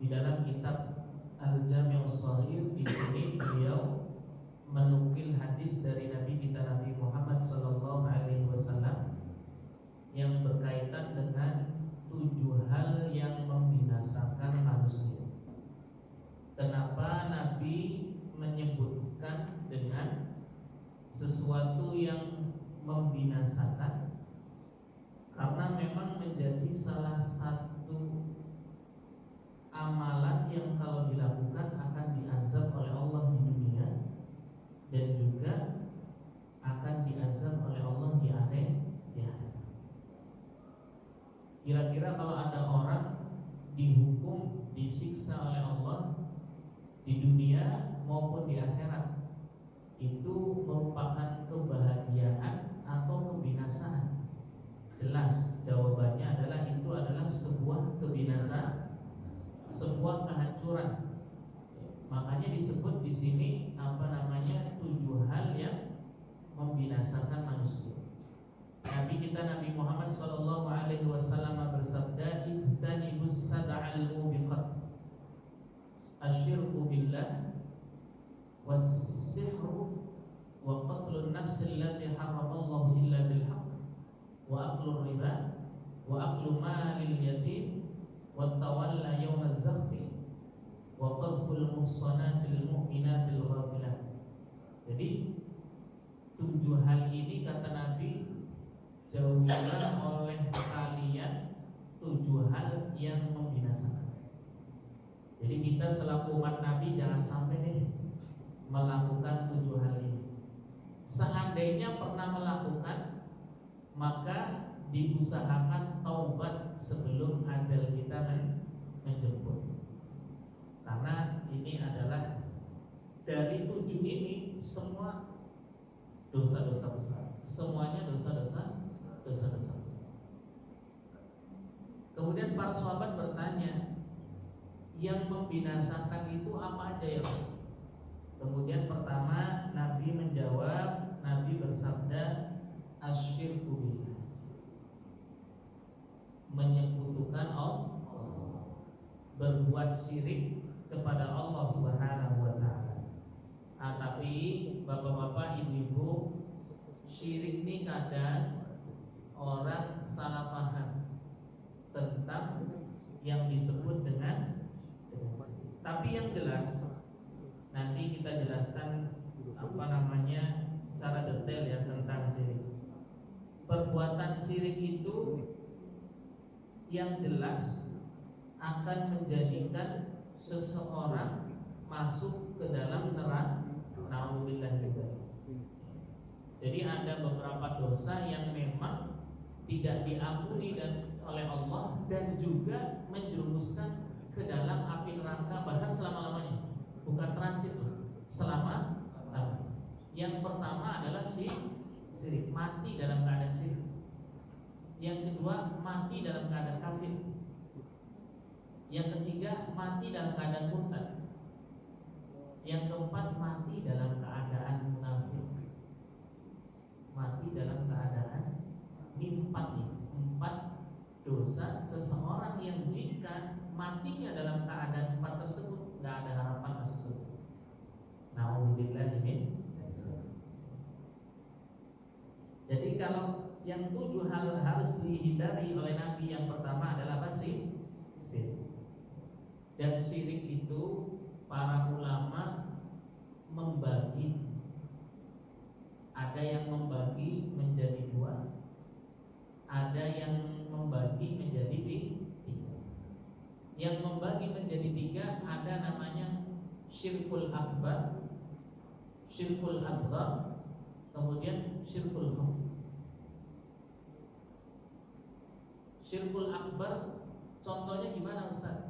Di dalam kitab Al-Jami' Shaghir di sini beliau menukil hadis dari Nabi kita Nabi Muhammad sallallahu alaihi wasallam yang berkaitan dengan 7 hal yang membinasakan manusia. Kenapa Nabi menyebutkan dengan sesuatu yang membinasakan? Karena memang menjadi salah satu amalan yang kalau dilakukan akan diazab oleh Allah di dunia dan juga akan diazab oleh Allah di akhirat. Kira-kira kalau ada orang dihukum, disiksa oleh Allah di dunia maupun di akhirat, itu merupakan kebahagiaan atau kebinasaan? Jelas jawabannya adalah itu adalah sebuah kebinasaan, sebuah kehancuran. Makanya disebut di sini 7 hal yang membinasakan manusia. Nabi kita Nabi Muhammad sallallahu alaihi wasallam bersabda, "Ijtanibus sab'al mubiqat, asyirku billah, was-sihru, wa qatlun nafsi allati harramallahu illa bil haqq, wa aklur riba, wa aklu malil yatim, wa tawalla yawmaz zakhfi, wa qadful muhsanatil mu'minatil ghafilat." Jadi 7 hal ini kata Nabi, jauhilah oleh kalian 7 hal yang membinasakan. Jadi kita selaku umat Nabi jangan sampai deh melakukan 7 hal ini. Seandainya pernah melakukan, maka diusahakan taubat sebelum ajal kita menjemput. Karena ini adalah dari 7 ini semua dosa-dosa besar. Semuanya dosa-dosa besar. Kemudian para sahabat bertanya, yang membinasakan itu apa aja ya? Kemudian pertama Nabi menjawab, Nabi bersabda, asyirku billah, menyekutukan Allah, berbuat syirik kepada Allah Subhanahu wa taala. Tapi bapak-bapak, ibu-ibu, syirik ini kadang orang salah paham tentang yang disebut dengan syirik. Tapi yang jelas nanti kita jelaskan secara detail ya tentang syirik. Perbuatan syirik itu yang jelas akan menjadikan seseorang masuk ke dalam neraka. Na'udzubillah. Jadi ada beberapa dosa yang memang tidak diampuni oleh Allah dan juga menjerumuskan ke dalam api neraka bahkan selama-lamanya. Bukan transit loh, selama-lamanya. Yang pertama adalah syirik, mati dalam keadaan syirik. Yang kedua, mati dalam keadaan kafir. Yang ketiga, mati dalam keadaan murtad. Yang keempat, mati dalam keadaan munafik. Mati dalam keadaan ini 4 dosa seseorang yang jika matinya dalam keadaan 4 tersebut nggak ada harapan masuk surga. Na'udzubillah min. Jadi kalau yang 7 hal harus dihindari oleh Nabi, yang pertama adalah apa sih? Syirik. Dan syirik itu para ulama membagi, ada yang membagi menjadi 2, ada yang membagi menjadi 3. Yang membagi menjadi 3 ada namanya syirkul akbar, syirkul asghar, kemudian syirkul khafi. Syirkul akbar contohnya gimana Ustaz?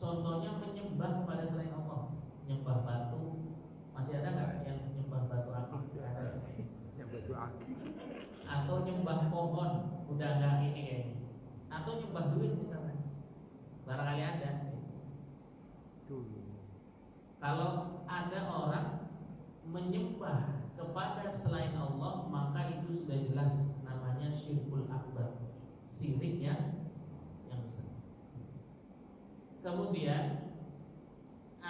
Contohnya menyembah kepada selain Allah, menyembah batu. Masih ada nggak yang menyembah batu akik? Ada. Yang batu akik. Atau nyembah pohon, udah nggak ini kayaknya. Atau nyembah duit misalnya, barangkali ada. Kalau ada orang menyembah kepada selain Allah, maka itu sudah jelas namanya syirkul akbar, syirik yang besar. Kemudian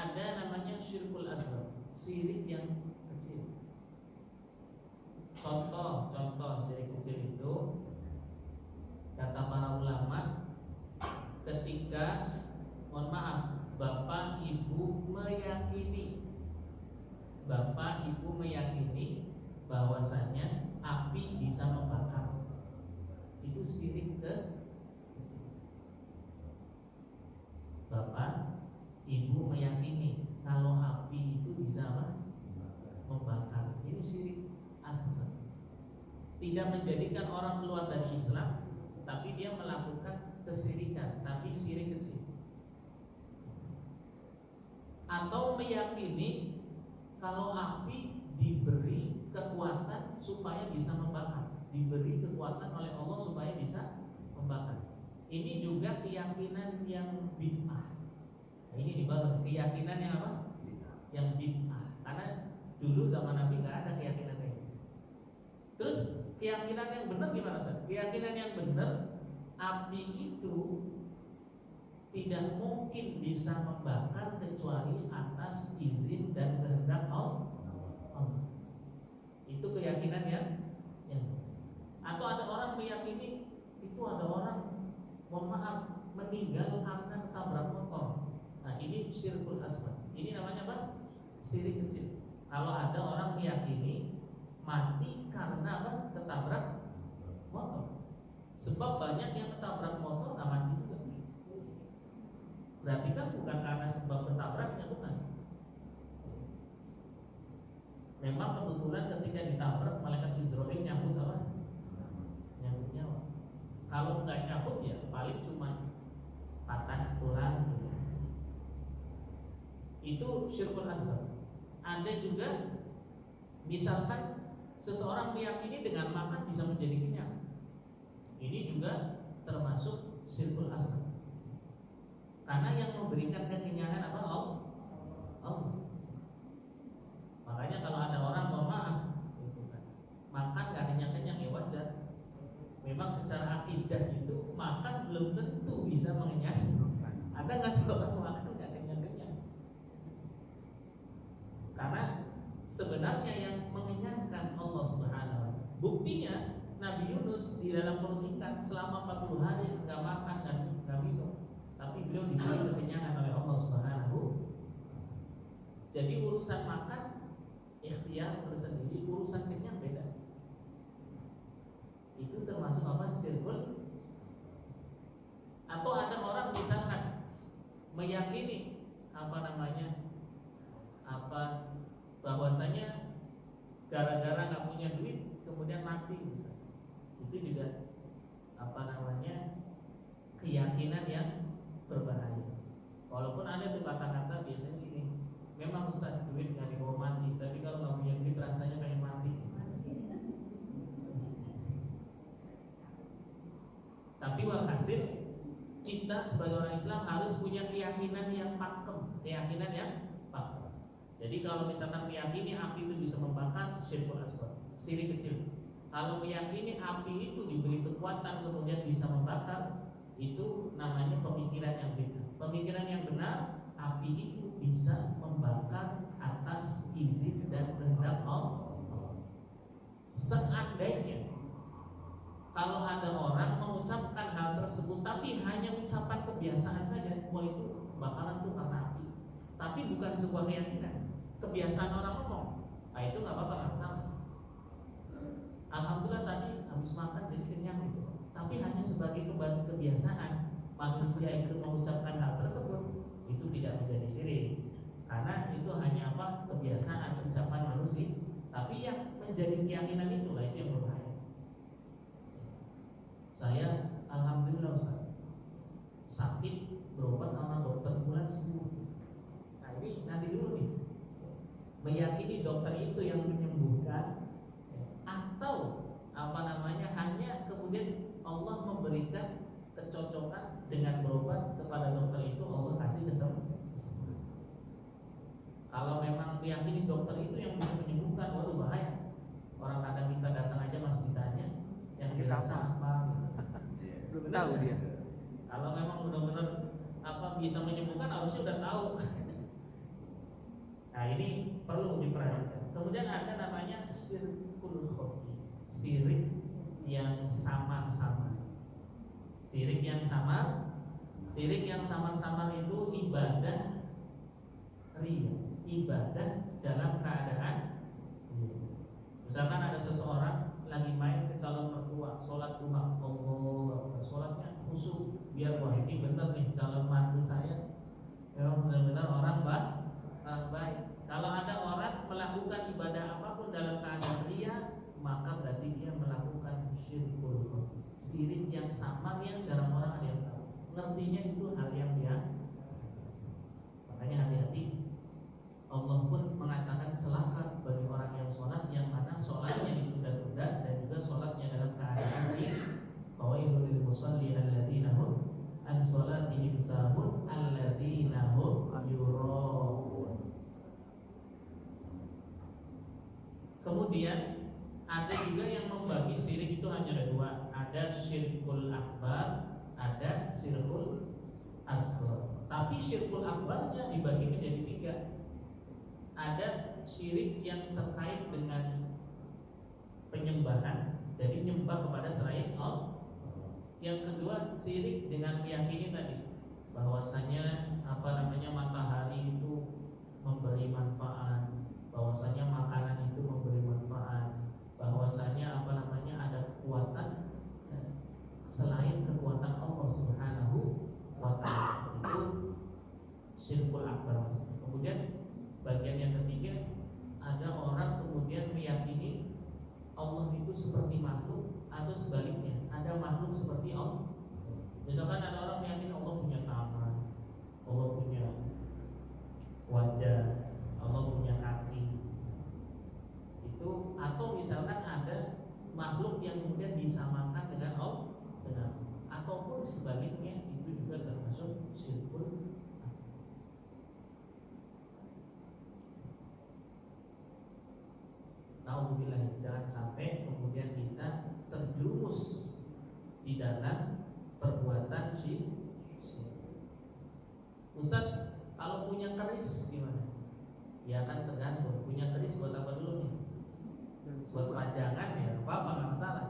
ada namanya syirkul asghar, syirik yang kecil. Contoh syirik kecil itu kata para ulama, ketika mohon maaf bapak ibu meyakini bahwasanya api bisa membakar, itu syirik kecil. Bapak ibu meyakini kalau api itu bisa apa? Membakar. Ini syirik asghar. Tidak menjadikan orang keluar dari Islam, tapi dia melakukan kesyirikan, tapi syirik kecil. Atau meyakini kalau api diberi kekuatan supaya bisa membakar, diberi kekuatan oleh Allah supaya bisa membakar. Ini juga keyakinan yang bid'ah. Nah, ini dibalut keyakinan yang apa? Yang bid'ah. Karena dulu zaman Nabi nggak ada keyakinan kayak gitu. Terus keyakinan yang benar gimana Ustaz? Keyakinan yang benar, api itu tidak mungkin bisa membakar kecuali atas izin dan kehendak Allah. Itu keyakinan yang atau ada orang meyakini itu ada orang mohon maaf meninggal karena ketabrak motor. Nah, ini syirkul asghar. Ini namanya apa? Syirik kecil. Kalau ada orang meyakini mati karena apa? Ketabrak motor. Sebab banyak yang ketabrak motor nggak mati juga. Berarti kan bukan karena sebab ketabraknya, bukan. Memang kebetulan ketika ditabrak malaikat Israil nyambut apa? Nyambut nyawa. Kalau nggak nyambut ya paling cuma patah tulang gitu. Itu syirkul asghar. Ada juga misalkan seseorang meyakini dengan makan bisa menjadi kenyang. Ini juga termasuk syirkul asghar. Karena yang memberikan kekenyangan apa? Allah. Makanya kalau ada orang mohon maaf makan gak kenyang-kenyang ya wajar. Memang secara akidah itu makan belum tentu bisa mengenyangkan. Ada nggak tuh orang makan gak kenyang-kenyang? Karena sebenarnya yang mengenyangkan Allah Subhanahu. Buktinya Nabi Yunus di dalam perut ikan selama 40 hari nggak makan dan nggak minum, tapi beliau diberi kekenyangan oleh Allah Subhanahu. Jadi urusan makan ikhtiar tersendiri, urusan kenyang beda. Itu termasuk apa? Syirkul. Atau ada orang misalkan meyakini bahwasanya gara-gara nggak punya duit kemudian mati misalnya. Itu juga keyakinan yang berbahaya. Walaupun ada tuh kata-kata biasanya gini, memang Ustaz duit nggak dibawa mati, tapi kalau nggak punya duit rasanya pengen mati. Tapi walhasil kita sebagai orang Islam harus punya keyakinan yang pakem, Jadi kalau misalkan meyakini api itu bisa membakar, syirkul asghar, syirik kecil. Kalau meyakini api itu diberi kekuatan kemudian bisa membakar, itu namanya pemikiran yang benar. Pemikiran yang benar, api itu bisa membakar atas izin dan kehendak Allah. Seandainya kalau ada orang mengucapkan hal tersebut tapi hanya ucapan kebiasaan saja, wah itu bakalan tuh karena api, tapi bukan sebuah keyakinan, kebiasaan orang ngomong, nah itu nggak apa-apa, nggak salah. Alhamdulillah tadi habis makan jadi kenyang gitu, tapi hanya sebagai kebiasaan manusia itu mengucapkan hal tersebut, itu tidak menjadi syirik, karena itu hanya kebiasaan ucapan manusia. Tapi yang menjadi keyakinan itulah itu yang berbahaya. Saya alhamdulillah Ustaz, sakit berobat sama dokter bulan sembuh. Nah ini nanti dulu nih, meyakini dokter itu yang menyembuhkan atau hanya kemudian Allah memberikan kecocokan dengan berobat kepada dokter itu, Allah kasih kesembuhan. Kalau memang meyakini dokter itu yang bisa menyembuhkan, waduh bahaya. Orang kadang kita datang aja masih ditanya yang dirasa apa. Belum tahu dia. Kalau memang benar-benar bisa menyembuhkan harusnya udah tahu. Kemudian ada namanya syirkul khafi, syirik yang samar-samar. Syirik yang samar itu ibadah riya, ibadah dalam keadaan riya. Misalkan ada seseorang lagi main ke calon mertua, sholat duha, Allah, sholatnya khusyuk, biar wah ini benar nih calon mantu saya, memang benar-benar orang baik. Kalau ada orang melakukan ibadah apapun dalam keadaan riya, maka berarti dia melakukan syirkul khafi, syirik yang samar yang jarang orang ada yang tahu. Ngertinya itu hal yang biasa. Makanya hati-hati. Allah pun mengatakan celaka bagi orang yang sholat yang mana sholatnya ditunda-tunda dan juga sholatnya dalam keadaan riya. Fawailul lil musallin alladzina hum an sholatihim sahun alladzina hum yura'un. Kemudian ada juga yang membagi syirik itu hanya ada dua, ada syirkul akbar, ada syirkul asghar. Tapi syirkul akbarnya dibagi menjadi tiga. Ada syirik yang terkait dengan penyembahan, jadi nyembah kepada selain Allah. Yang kedua syirik dengan meyakini tadi bahwasanya matahari itu memberi manfaat, bahwasanya makanan itu memberi manfaat, bahwasanya ada kekuatan selain kekuatan Allah Subhanahu wa taala. Itu syirkul akbar. Kemudian bagian yang ketiga, ada orang kemudian meyakini Allah itu seperti makhluk atau sebaliknya, ada makhluk seperti Allah. Misalkan ada orang meyakini Allah punya tangan, Allah punya wajah, Allah punya kaki. Itu atau misalkan ada makhluk yang kemudian disamakan dengan Allah, ataupun sebaliknya, itu juga termasuk syirkul. Nauzubillah, jangan sampai kemudian kita terjerumus di dalam perbuatan syirik. Ustaz, kalau punya keris gimana? Ya kan tergantung. Punya keris buat apa dulu nih? Buat pajangan ya, apa nggak masalah.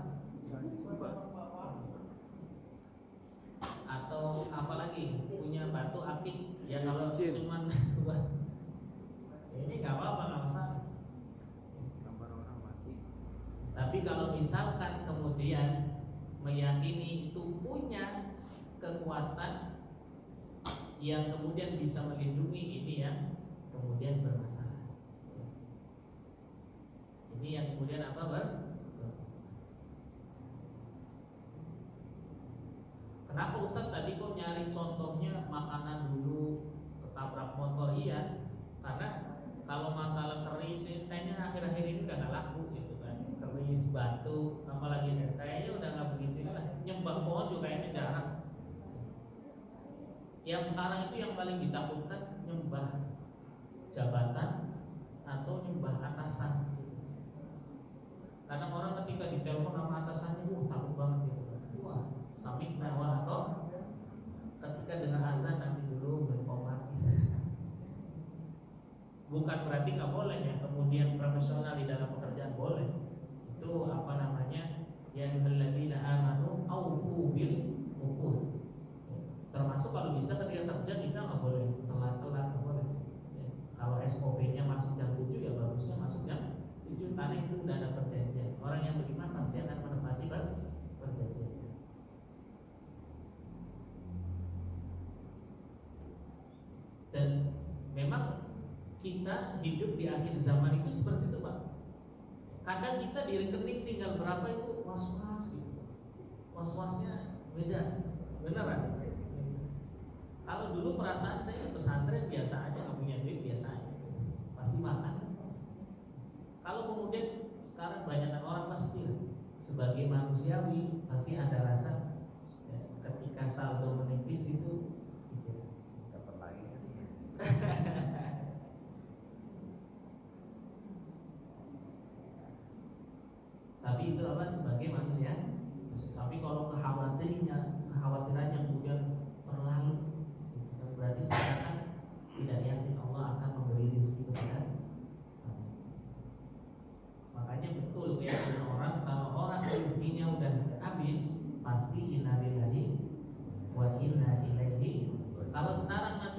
Atau apalagi punya batu akik ya, kalau cuman buat ini nggak apa-apa, nggak masalah. Tapi kalau misalkan kemudian meyakini itu punya kekuatan yang kemudian bisa melindungi, ini yang kemudian bermasalah. Ini yang kemudian Kenapa Ustaz tadi kok nyari contohnya makanan dulu, ketabrak motor? Iya, karena kalau masalah keris kayaknya akhir-akhir ini udah gak laku gitu kan. Keris, batu, apalagi kayaknya udah gak begitu lah. Nyembah pohon juga kayaknya jarang. Yang sekarang itu yang paling ditakutkan nyembah jabatan atau nyembah atasan. Karena orang ketika ditelepon sama atasannya, takut banget gitu kan. Wah, samik mewah, atau ketika dengar azan nanti dulu berkomat. Bukan berarti nggak boleh ya, kemudian profesional di dalam pekerjaan boleh. Itu ya ayyuhalladzina amanu aufu bil uqud. Termasuk kalau bisa ketika kerja kita nggak boleh telat-telat, nggak boleh. Ya, kalau SOP-nya masuk jam 7 ya bagusnya masuk jam 7, karena itu udah ada perjanjian. Orang yang beriman pasti akan menepati perjanjian. Dan memang kita hidup di akhir zaman itu seperti itu, Pak. Kadang kita di rekening tinggal berapa itu was-was gitu. Was-wasnya beda. Beneran? Kalau dulu perasaan saya di pesantren biasa aja, nggak punya duit biasa aja, pasti makan. Kalau kemudian sekarang banyakkan orang pasti sebagai manusiawi pasti ada rasa ya, ketika saldo menipis itu dapat lagi. Tapi itu sebagai manusia. Tapi kalau kekhawatirannya kemudian terlalu, berarti sekarang tidak yakin Allah akan memberi rezeki kepada.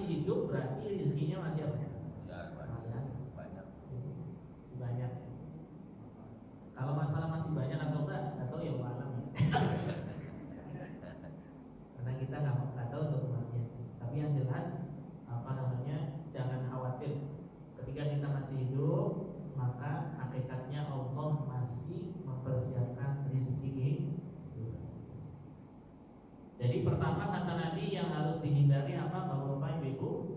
masih hidup berarti rezekinya masih apa? Masih ada, banyak. Masih banyak. Kalau masalah masih banyak atau enggak tahu ya malam ya. Karena kita nggak tahu untuk kematian. Tapi yang jelas jangan khawatir. Ketika kita masih hidup, maka hakikatnya Allah masih mempersiapkan rezeki. Jadi pertama kata Nabi yang harus dihindari apa Bapak Ibu?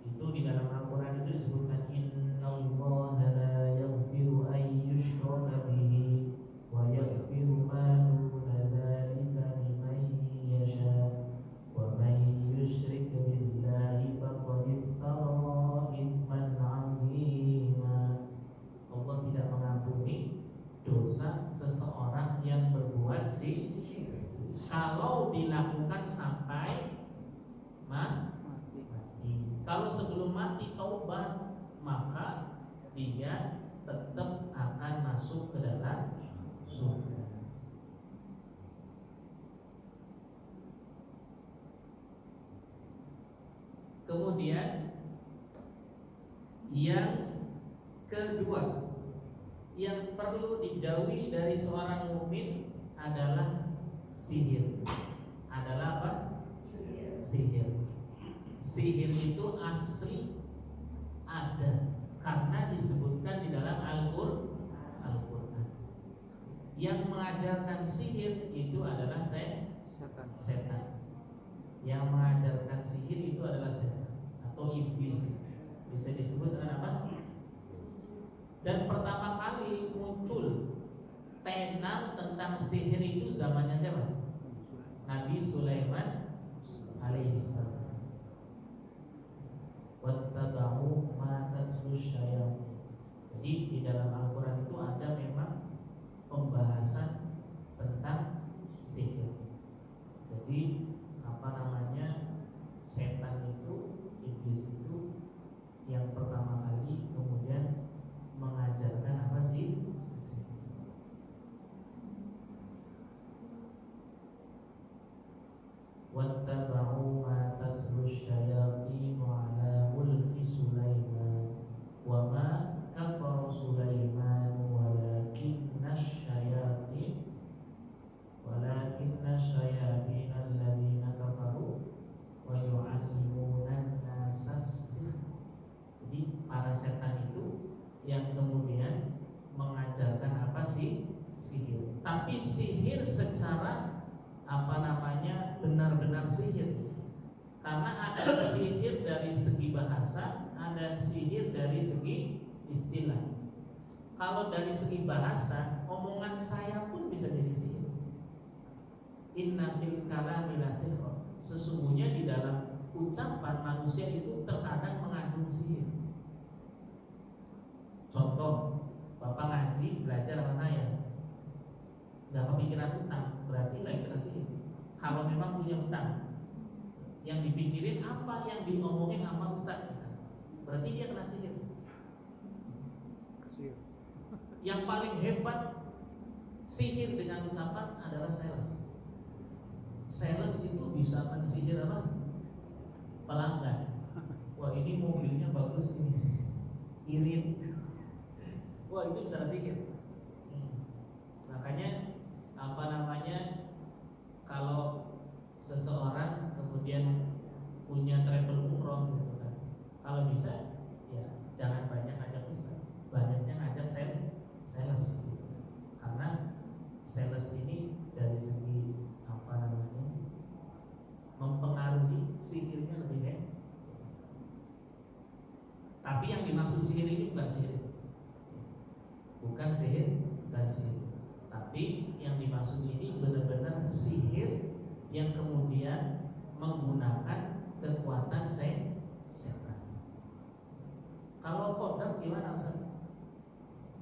Itu di dalam Al-Quran itu disebutkan innallaha la yaghfiru an yushraka bihi wa yaghfiru ma duna dzalika liman yasha wa man yusyrik billahi faqad iftara itsman 'azima. Allah tidak mengampuni dosa seseorang yang berbuat syirik kalau dilakukan sampai mati. Kalau sebelum mati taubat, maka dia tetap akan masuk ke dalam surga. Kemudian yang kedua yang perlu dijauhi dari seorang mukmin adalah sihir. Adalah apa? Sihir. Sihir itu asli ada karena disebutkan di dalam Al-Quran. Yang mengajarkan sihir itu adalah setan. Yang mengajarkan sihir itu adalah setan atau iblis. Bisa disebut dengan apa? Dan pertama kali muncul tenar tentang sihir itu zamannya siapa? Nabi Sulaiman alaihissalam. Wattaba'u ma tatlu syayatin. Jadi di dalam Al-Quran itu ada memang pembahasan tentang sihir. Jadi setan itu, iblis itu yang pertama kali kemudian mengajarkan apa sih? Wattaba'u ma tatlu syayatin ala mulki Sulaiman wa ma kafara Sulaiman walakinna syayatin alladzina kafaru wa yu'allimuna an-nasa sihr. Jadi para setan itu yang kemudian mengajarkan apa sih? Sihir. Tapi sihir secara benar-benar sihir. Karena ada sihir dari segi bahasa, ada sihir dari segi istilah. Kalau dari segi bahasa, omongan saya pun bisa jadi sihir. Inna fil kalami la sihr. Sesungguhnya di dalam ucapan manusia itu terkadang mengandung sihir. Contoh, Bapak ngaji belajar sama saya, nggak kepikiran utang, berarti lagi kena sihir. Kalau memang punya utang, yang dipikirin apa yang diomongin sama ustaz, berarti dia kena sihir. Yang paling hebat sihir dengan ucapan adalah sales. Sales itu bisa mensihir apa? Pelanggan. Wah, ini mobilnya bagus ini, irit. Wah, itu bisa sihir. Makanya kalau seseorang kemudian punya travel umroh gitu kan, kalau bisa ya jangan banyak ngajak ustaz, banyaknya ngajak sales gitu. Karena sales ini dari segi mempengaruhi sihirnya lebih hebat. Tapi yang dimaksud sihir ini bukan sihir, tapi yang dimaksud ini benar-benar sihir yang kemudian menggunakan kekuatan setan. Kalau kodam gimana Ustaz?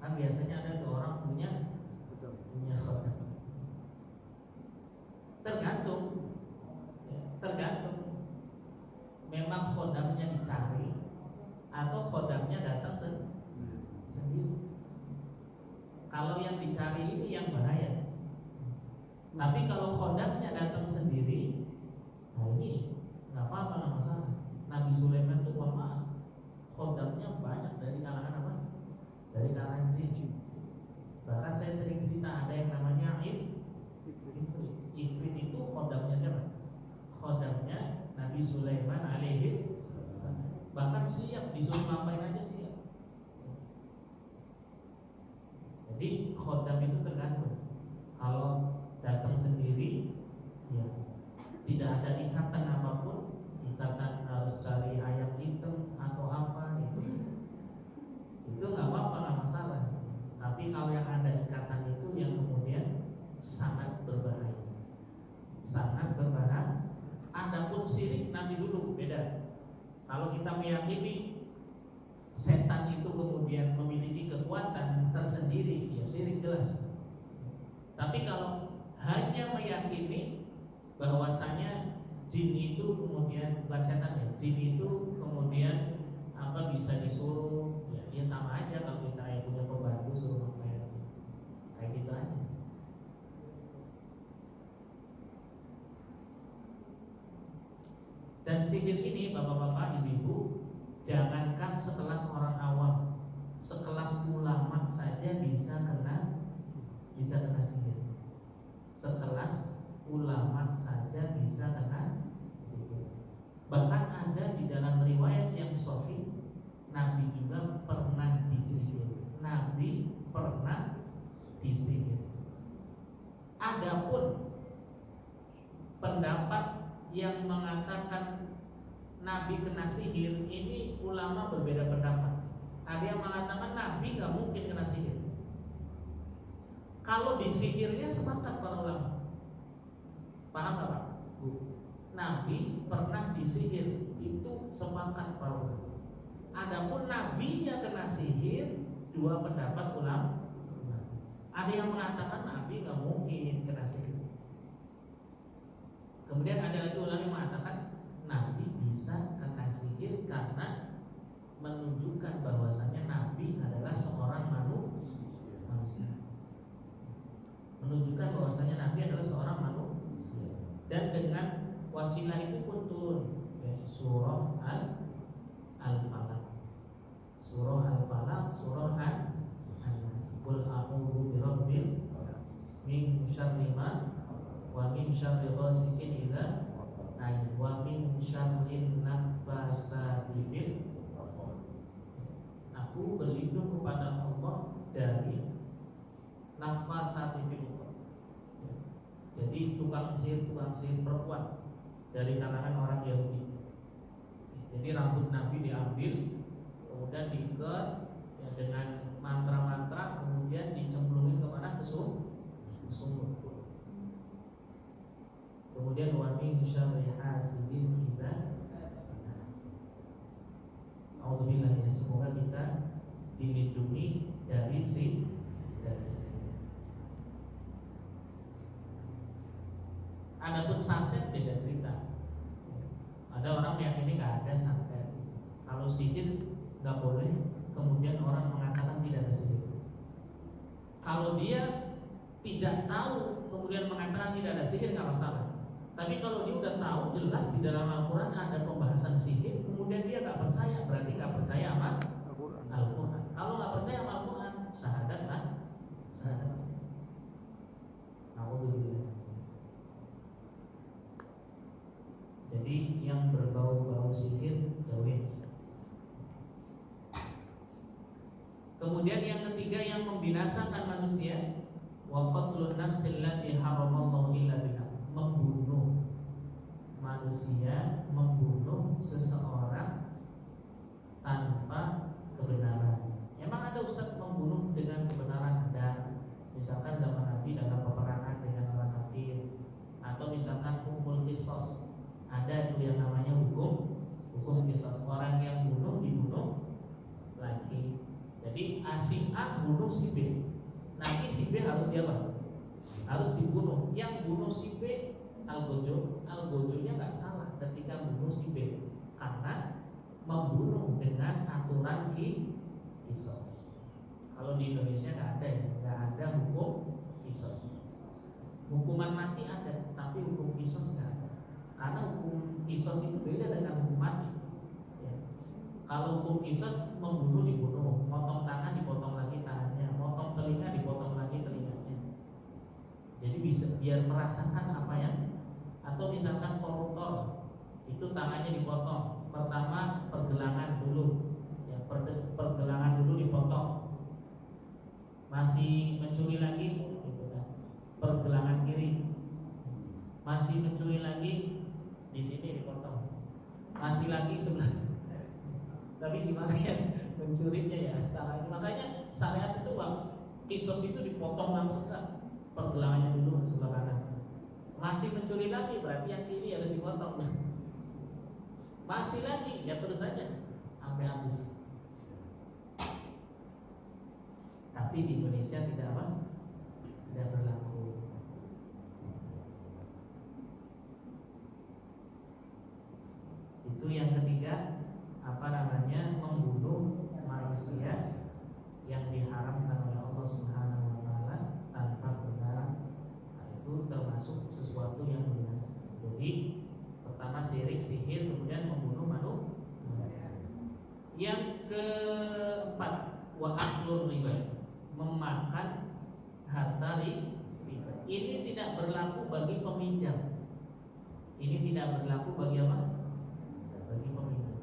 Kan biasanya ada tuh orang punya kodam. Tergantung. Memang kodamnya dicari atau kodamnya datang sendiri. Kalau yang dicari ini yang bahaya. Tapi kalau kodamnya datang sendiri, nah ini nggak Gak apa-apa, nggak masalah. Nabi Sulaiman tuh mohon maaf, khodamnya banyak dari kalangan apa? Dari kalangan jin. Bahkan saya sering cerita ada yang namanya Ifrit. Ifrit itu khodamnya siapa? Khodamnya Nabi Sulaiman alaihis. Bahkan siap disuruh ngapain aja siap. Jadi khodam itu tergantung. Kalau datang sendiri, ya tidak ada ikatan apapun, ikatan harus cari ayam hitam atau apa itu nggak apa-apa, nggak masalah. Tapi kalau yang ada ikatan itu yang kemudian sangat berbahaya, sangat berbahaya. Adapun syirik nanti dulu beda. Kalau kita meyakini setan itu kemudian memiliki kekuatan tersendiri, ya syirik jelas. Tapi kalau hanya meyakini bahwasanya jin itu kemudian, bukan setan ya, jin itu kemudian apa bisa disuruh, ya sama aja kalau kita yang punya pembantu suruh ngapain, kayak gitu aja. Dan sihir ini bapak-bapak, ibu-ibu, jangankan sekelas orang awam, sekelas ulama saja bisa kena sihir. Sekelas ulama saja bisa kena sihir. Bahkan ada di dalam riwayat yang sahih, Nabi juga pernah disihir. Nabi pernah disihir. Adapun pendapat yang mengatakan Nabi kena sihir, ini ulama berbeda pendapat. Ada yang mengatakan Nabi nggak mungkin kena sihir. Kalau disihirnya sepakat para ulama. Paham nggak Pak? Nabi pernah disihir, itu sepakat para ulama. Adapun Nabinya kena sihir, dua pendapat ulama. Ada yang mengatakan Nabi nggak mungkin kena sihir. Kemudian ada lagi ulama yang mengatakan Nabi bisa kena sihir karena menunjukkan bahwasanya Nabi adalah seorang manusia. Menunjukkan bahwasanya Nabi adalah seorang manusia. Dan dengan wasilah itu pun turun ya, surah Al-Falaq. Surah Al-Falaq, surah An-Nas. Qul a'udzu birabbil min syarri ma wa min syarri ghasikin idza wa min syarrin naffatsati fil uqad. Aku berlindung kepada Allah dari naffatsati fil uqad. Jadi tukang sihir perempuan dari kalangan orang Yahudi. Jadi rambut Nabi diambil, kemudian diikat ya, dengan mantra-mantra, kemudian dicemplungin ke mana? Ke sumur. Kemudian wa min syarri hasidin idza hasad. Alhamdulillah ya, semoga kita dilindungi dari sihir. Adapun santet beda cerita. Ada orang meyakini nggak ada santet. Kalau sihir nggak boleh, kemudian orang mengatakan tidak ada sihir. Kalau dia tidak tahu kemudian mengatakan tidak ada sihir nggak masalah. Tapi kalau dia udah tahu jelas di dalam Al-Quran ada pembahasan sihir, kemudian dia nggak percaya, berarti nggak percaya sama Al-Quran. Kalau nggak percaya sama Al-Quran, syahadat lah, syahadat. Alhamdulillah. Jadi yang berbau-bau sihir jauhin. Kemudian yang ketiga yang membinasakan manusia, wa qatlun nafsil lati haramallahu illa biha, membunuh manusia, membunuh seseorang tanpa kebenaran. Emang ada Ustaz membunuh dengan kebenaran? Ada. Misalkan zaman Nabi dalam peperangan dengan orang kafir, atau misalkan hukum qisas. Ada itu yang namanya hukum qisas. Orang yang bunuh dibunuh lagi. Jadi si A bunuh si B, nanti si B harus diapa? Harus dibunuh. Yang bunuh si B Al-Gojonya nggak salah ketika bunuh si B, karena membunuh dengan aturan qisas. Kalau di Indonesia nggak ada ya, nggak ada hukum qisas. Hukuman mati ada, tapi hukum qisas nggak ada. Karena hukum kisos itu beda dengan hukum mati. Ya. Kalau hukum kisos membunuh dibunuh, motong tangan dipotong lagi tangannya, motong telinga dipotong lagi telinganya. Jadi bisa biar merasakan apa ya? Atau misalkan koruptor itu tangannya dipotong, pertama pergelangan dulu, ya pergelangan dulu dipotong, masih mencuri lagi, gitu kan, pergelangan kiri, masih mencuri lagi, di sini dipotong, masih lagi sebelah. Tapi gimana ya mencurinya ya tangan. Makanya syariat itu bang, kisos itu dipotong langsung kan, pergelangannya dulu sebelah kanan. Masih mencuri lagi berarti yang kiri harus dipotong. Masih lagi ya terus saja sampai habis. Tapi di Indonesia tidak apa? Tidak berlaku. Itu yang ketiga, apa namanya, membunuh manusia yang diharamkan oleh Allah Subhanahu wa taala tanpa benar. Nah, itu termasuk sesuatu yang biasa. Jadi pertama syirik, sihir, kemudian membunuh manusia. Yang keempat, wa aklur riba, memakan harta riba. Ini tidak berlaku bagi peminjam. Ini tidak berlaku bagi apa? Bagi peminjam.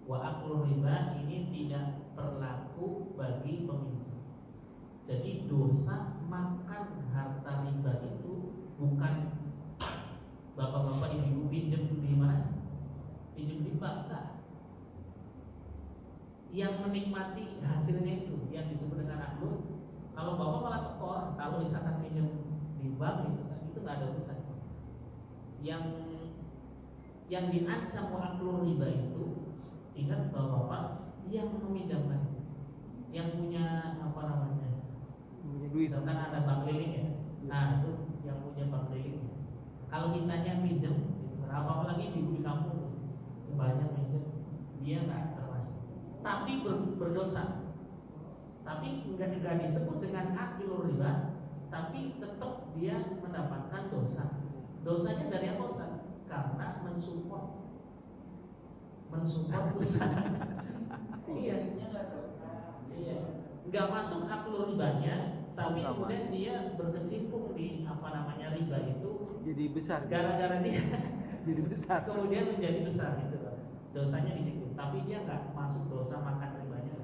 Wa aklur riba ini tidak berlaku bagi peminjam. Jadi dosa makan harta riba itu bukan bapak-bapak ibu-ibu pinjam di mana? Pinjam di bank, enggak. Yang menikmati hasilnya itu yang disebut dengan aklur. Kalau bapak malah tekor, kalau misalkan pinjam di bank itu nggak ada urusan. Yang diancam aklur riba itu, ingat bahwa bapak yang meminjamkan, yang punya apa namanya, punya duit. misalkan ada bank keliling ya, nah itu yang punya bank keliling. Kalau kitanya pinjam, gitu, apalagi di kampung banyak pinjam, dia nggak termasuk. Tapi berdosa. Tapi enggak disebut dengan akil riba, tapi tetap dia mendapatkan dosa. Dosanya dari apa Ustaz? Karena mensupport usaha. Iya, iya. Enggak masuk akil ribanya, tapi kemudian dia berkecimpung di apa namanya riba itu. Jadi besar. Gara-gara dia jadi besar. Kemudian menjadi besar gitu loh. Dosanya di situ, tapi dia nggak masuk dosa makan ribanya.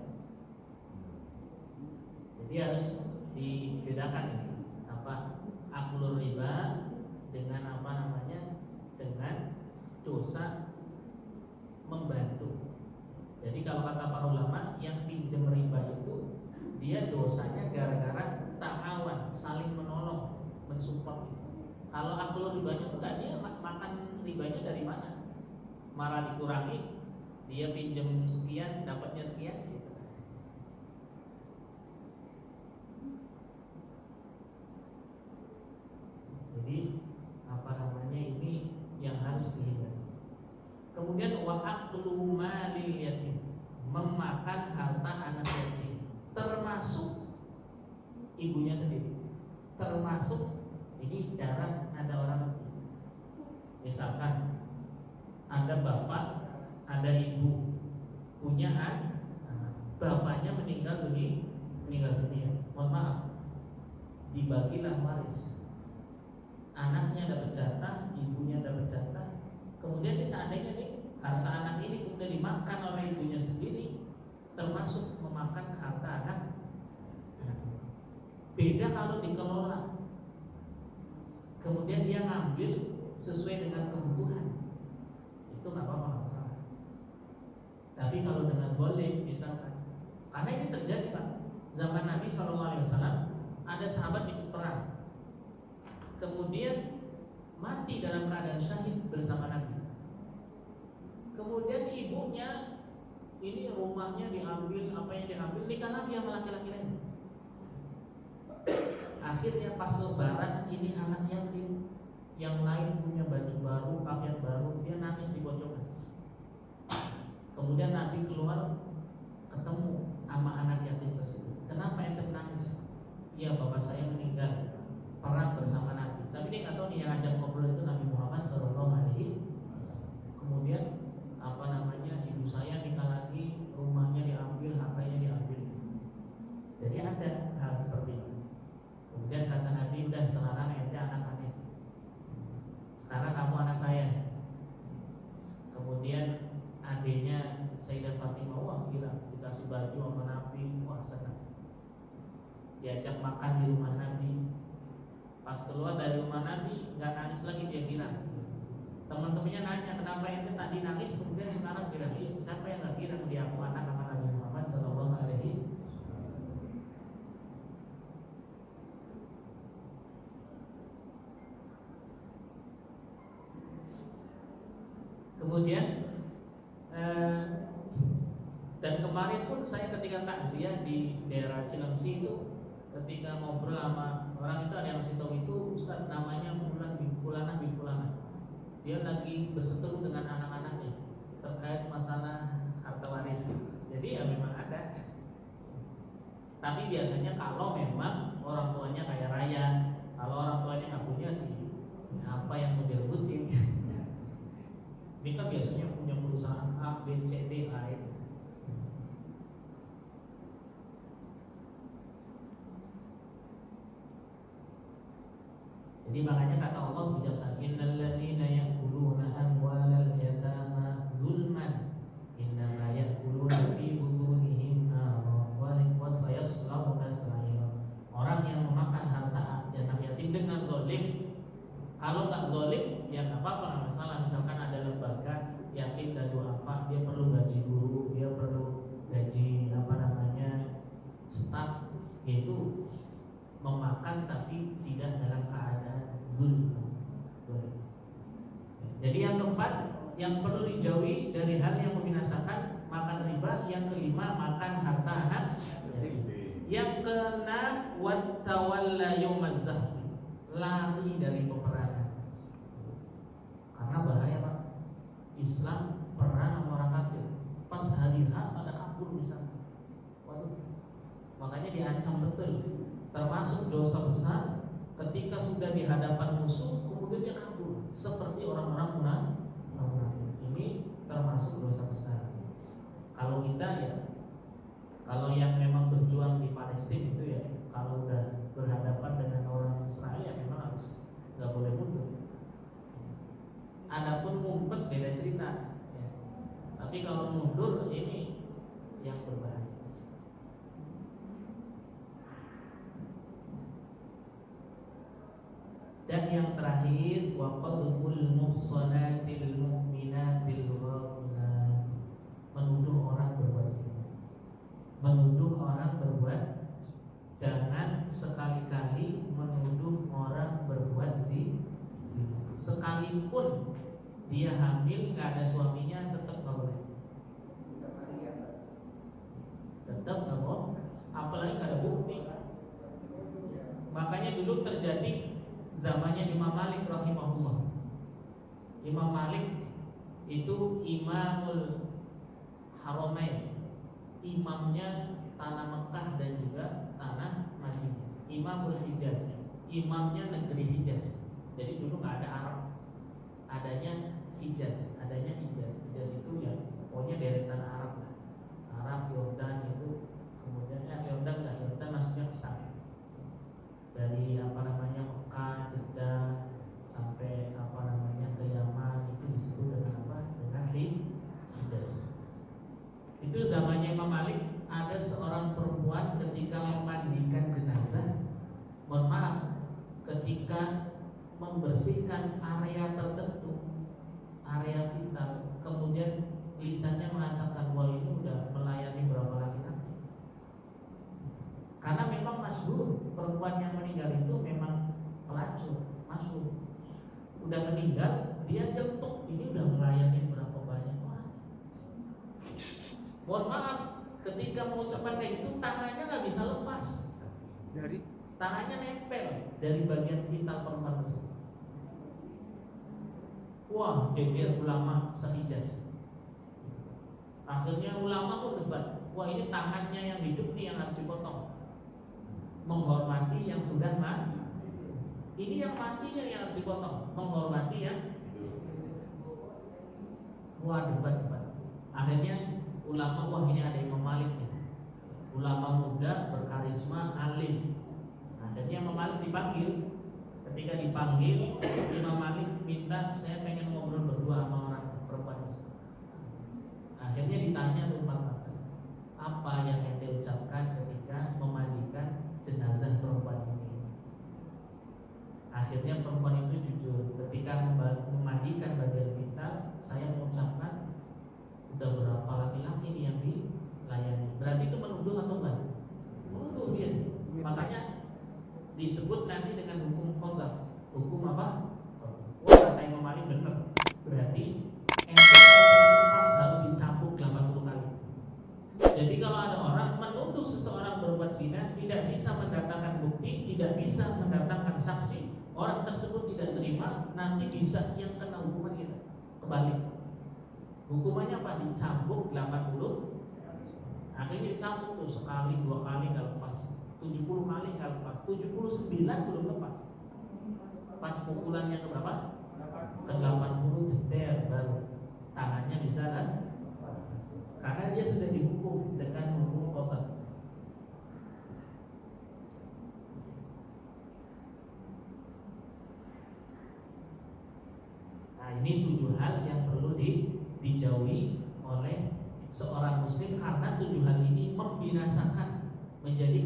Jadi harus dibedakan ini apa aklur riba dengan apa namanya, dengan dosa membantu. Jadi kalau kata para ulama, yang pinjam riba itu dia dosanya gara-gara ta'awan, saling menolong, mensupport. Kalau aklur ribanya enggak, dia makan ribanya dari mana? Marah dikurangi, dia pinjam sekian, dapatnya sekian. Jadi apa namanya, ini yang harus dihindari. Kemudian wa aklu malil yatim, memakan harta anak yatim, termasuk ibunya sendiri. Termasuk ini jarang ada orang, misalkan ada bapak, ada ibu, punya anak, bapaknya meninggal dunia. Mohon maaf, dibagilah waris. Anaknya dapat jatah, ibunya dapat jatah. Kemudian seandainya nih harta anak ini kemudian dimakan oleh ibunya sendiri, termasuk memakan harta anak. Beda kalau dikelola, kemudian dia ngambil sesuai dengan kebutuhan, itu nggak apa-apa, nggak masalah. Tapi kalau dengan boleh misalkan, karena ini terjadi Pak, zaman Nabi SAW ada sahabat ikut perang, kemudian mati dalam keadaan syahid bersama Nabi. Kemudian ibunya ini rumahnya diambil, apa yang diambil, nikah lagi sama laki-laki lain. Akhirnya pas lebaran ini anak yatim, yang lain punya baju baru, pakaian baru, dia nangis di pojokan. Kemudian Nabi keluar, ketemu sama anak yatim tersebut. Kenapa ente menangis? Iya, bapak saya meninggal perang bersama Nabi. Tapi dia nggak tahu nih yang ngajak ngobrol itu Nabi Muhammad Shallallahu Alaihi Wasallam. Kemudian ibu saya nikah lagi, rumahnya diambil, hartanya diambil. Jadi ada hal seperti itu. Kemudian kata Nabi, udah sekarang ente anak-anak, sekarang kamu anak saya. Kemudian adiknya Sayyidah Fatimah, wah gila, dikasih baju sama Nabi, wah senang. Diajak makan di rumah Nabi. Pas keluar dari rumah Nabi, nggak nangis lagi, dia girang. Teman-temannya nanya, kenapa ente tadi nangis, kemudian sekarang girang? Iya, siapa yang nggak girang? Dia aku anak sama Nabi Muhammad Sallallahu Alaihi Wasallam. Kemudian dan kemarin pun saya ketika takziah di daerah Cilengsi itu, ketika ngobrol sama orang itu, ada yang ngasih tahu itu Ustaz namanya Fulan bin Fulanah bin Fulanah. Dia lagi berseteru dengan anak-anaknya terkait masalah harta waris. Jadi ya memang ada. Tapi biasanya kalau memang orang tuanya kaya raya, kalau orang tuanya nggak punya sih, apa yang mau direbutin? Ini kan biasanya punya perusahaan A, B, C, D, A itu. Jadi makanya kata Allah bijaksana, innal ladzina ya'kuluna amwalal yatama zulman innama ya'kuluna fi butunihim naran wa sayaslawna sa'ira. Orang yang memakan harta anak yatim dengan zalim, kalau nggak zalim ya nggak apa-apa, nggak masalah. Misalkan ada lembaga yatim dan duafa, dia perlu gaji guru, dia perlu gaji staf, yaitu memakan tapi tidak dalam keadaan zulm. Jadi yang keempat yang perlu dijauhi dari hal yang membinasakan makan riba. Yang kelima makan harta anak yatim. Yang keenam wattawalla yaumaz zahfi, lari dari peperangan. Karena bahaya Pak, Islam perang sama orang kafir, pas hari H pada kabur misalnya. Waduh, makanya diancam betul. Termasuk dosa besar ketika sudah di hadapan musuh kemudian dia kabur, seperti orang-orang munafik. Ini termasuk dosa besar. Kalau kita ya, kalau yang memang berjuang di Palestina itu ya, kalau udah berhadapan dengan orang Israel ya memang harus nggak boleh mundur. Adapun ngumpet beda cerita ya. Tapi kalau mundur ini yang berbahaya. Dan yang terakhir wa qadhful muhsanatil mu'minatil ghafilat, menuduh orang berbuat zina. Menuduh orang berbuat, jangan sekali-kali menuduh orang berbuat zina. Sekalipun dia hamil nggak ada suaminya, tetap nggak boleh. Tetap nggak boleh, apalagi nggak ada bukti. Makanya dulu terjadi zamannya Imam Malik rahimahullah. Imam Malik itu Imamul Haramain, imamnya tanah Mekah dan juga tanah Madinah. Imamul Hijaz, imamnya negeri Hijaz. Jadi dulu nggak ada Arab, adanya Hijaz, Hijaz itu ya pokoknya deretan Arab lah. Arab, Yordan itu, kemudian Yordan maksudnya ke sana. Dari Mekah, Jeddah sampai ke Yaman, itu disebut dengan apa? Dengan Hijaz. Itu zamannya Imam Malik, ada seorang perempuan ketika memandikan jenazah, mohon maaf, ketika membersihkan area tertentu, area vital, kemudian lisannya mengatakan, wah ini udah melayani berapa laki-laki. Karena memang masyhur perempuan yang meninggal itu memang pelacur, masyhur. Udah meninggal, dia nyetok, ini udah melayani berapa banyak orang. Mohon maaf, ketika mengucapkan kayak itu tangannya nggak bisa lepas. Dari Tangannya nempel dari bagian vital perempuan tersebut. Wah, geger ulama se-Hijaz. Akhirnya ulama pun debat, wah ini tangannya yang hidup nih yang harus dipotong, menghormati yang sudah mati. Ini yang matinya yang harus dipotong, menghormati yang Wah, debat. Akhirnya ulama, wah ini ada Imam Malik nih, ulama muda berkarisma, alim. Akhirnya Imam Malik dipanggil. Ketika dipanggil, Imam Malik minta, saya pengen ngobrol berdua sama orang perempuan itu. Akhirnya ditanya tuh empat mata, apa yang ente ucapkan ketika memandikan jenazah perempuan ini? Akhirnya perempuan itu jujur, ketika memandikan bagian vital, saya mengucapkan udah berapa laki-laki nih yang dilayani. Berarti itu menuduh atau enggak? Menuduh dia. Makanya disebut nanti dengan hukum qadzaf. Hukum apa? Wah, kata Imam Malik benar. Berarti ente harus dicambuk 80 kali. Jadi kalau ada orang menuduh seseorang berbuat zina, tidak bisa mendatangkan bukti, tidak bisa mendatangkan saksi, orang tersebut tidak terima, nanti bisa yang kena hukuman kita. Kebalik. Hukumannya apa? Dicambuk 80. Akhirnya dicambuk tuh sekali, 2 kali nggak lepas, 70 kali nggak lepas, 79 belum lepas. Pas pukulannya ke berapa? Ke 80 jeder baru tangannya bisa kan? Karena dia sudah dihukum dengan hukum qadzaf. Nah, ini 7 hal yang perlu dijauhi oleh seorang muslim, karena 7 hal ini membinasakan, menjadi